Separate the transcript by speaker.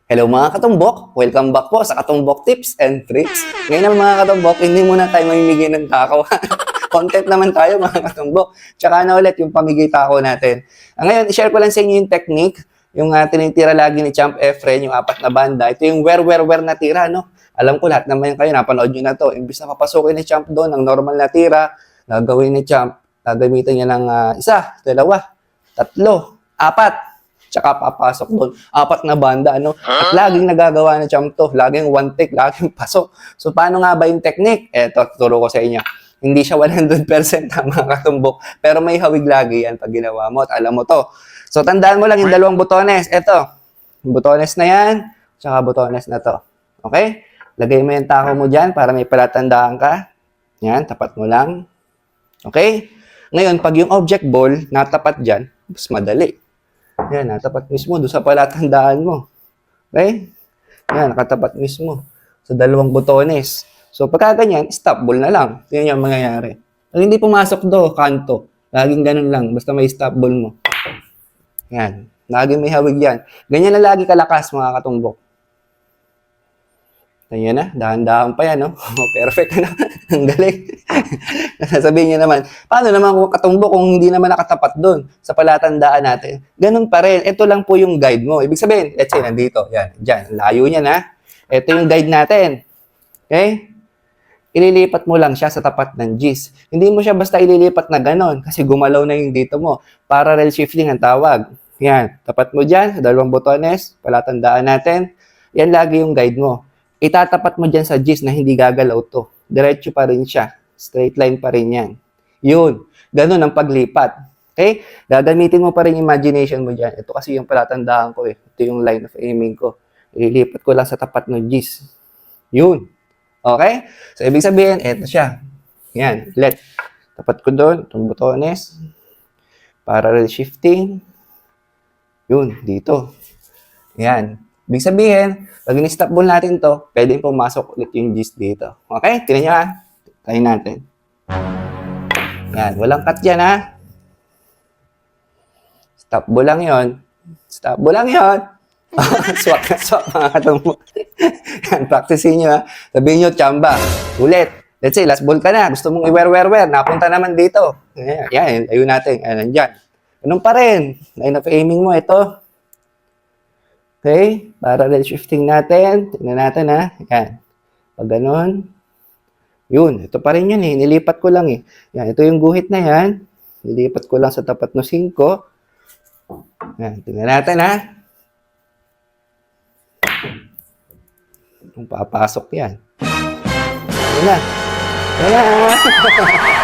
Speaker 1: Hello mga katumbok! Welcome back po sa Katumbok Tips and Tricks. Ngayon naman mga katumbok, hindi muna tayo mamimigay ng takaw. Content naman tayo mga katumbok. Tsaka na ulit yung pamigay takaw natin. Ngayon, i-share ko lang sa inyo yung technique, yung tinitira lagi ni Champ Efren, yung 4 na banda. Ito yung where na tira, no? Alam ko lahat naman kayo, napanood nyo na to. Imbis na papasukin ni Champ doon ng normal na tira, gagawin ni Champ, gagamitan niya ng 1, 2, 3, 4, tsaka papasok doon. 4 na banda, ano? At laging nagagawa na Champ to. Laging one take, laging pasok. So, paano nga ba yung technique? Eto, tuturo ko sa inyo. Hindi siya 100% mga katumbok, pero may hawig lagi yan pag ginawa mo at alam mo to. So, tandaan mo lang yung 2 butones. Eto, yung butones na yan, tsaka butones na to. Okay? Lagay mo yung tako mo dyan para may palatandaan ka. Yan, tapat mo lang. Okay? Ngayon, pag yung object ball natapat dyan, mas madali. Yan, natapat mismo doon sa palatandaan mo. Okay? Yan, nakatapat mismo sa 2 butones. So, pagka ganyan, stop ball na lang. Yan yung mangyayari. Pag hindi pumasok do, kanto. Laging ganun lang. Basta may stop ball mo. Yan. Laging may hawig yan. Ganyan na lagi kalakas, mga katumbok. Ayan na, dahan-dahan pa yan, no? Perfect na. Ang galing. Sasabihin niya naman, paano naman kung katumbok kung hindi naman nakatapat doon sa palatandaan natin? Ganun pa rin. Ito lang po yung guide mo. Ibig sabihin, let's say, nandito. Yan, dyan. Layo niya na. Ito yung guide natin. Okay? Ililipat mo lang siya sa tapat ng G's. Hindi mo siya basta ililipat na ganon kasi gumalaw na yung dito mo. Parallel shifting ang tawag. Yan. Tapat mo dyan sa 2 butones. Palatandaan natin. Yan lagi yung guide mo. Itatapat mo dyan sa G's na hindi gagalaw to. Diretso pa rin siya. Straight line pa rin yan. Yun. Ganun ang paglipat. Okay? Gagamitin mo pa rin imagination mo dyan. Ito kasi yung palatandaan ko eh. Ito yung line of aiming ko. Ililipat ko lang sa tapat ng G's. Yun. Okay? So, ibig sabihin, eto siya. Yan. Let. Tapat ko doon. Itong butones. Parallel shifting. Yun. Dito. Yan. Ibig sabihin, pag in-stop ball natin to, pwedeng pumasok ulit yung G's dito. Okay? Tignan nyo ha. Try natin. Yan. Walang cut dyan ha. Stop ball lang yun. Stop ball lang yun. Swak na swak mga katumbok. Yan. Practicein nyo ha. Sabihin nyo, Chamba. Ulit. Let's say, last ball ka na. Gusto mong i-wear. Napunta naman dito. Yan. Yan. Ayun natin. Yan. Nandyan. Ganun pa rin. Line of aiming mo. Ito. Okay? Parallel shifting natin. Tingnan natin ha. Yan. Pag ganun. Yun. Ito pa rin yun eh. Nilipat ko lang eh. Yan. Ito yung guhit na yan. Nilipat ko lang sa tapat ng 5. Yan. Tingnan natin ha. Kung papasok yan. Yan na. Yan na.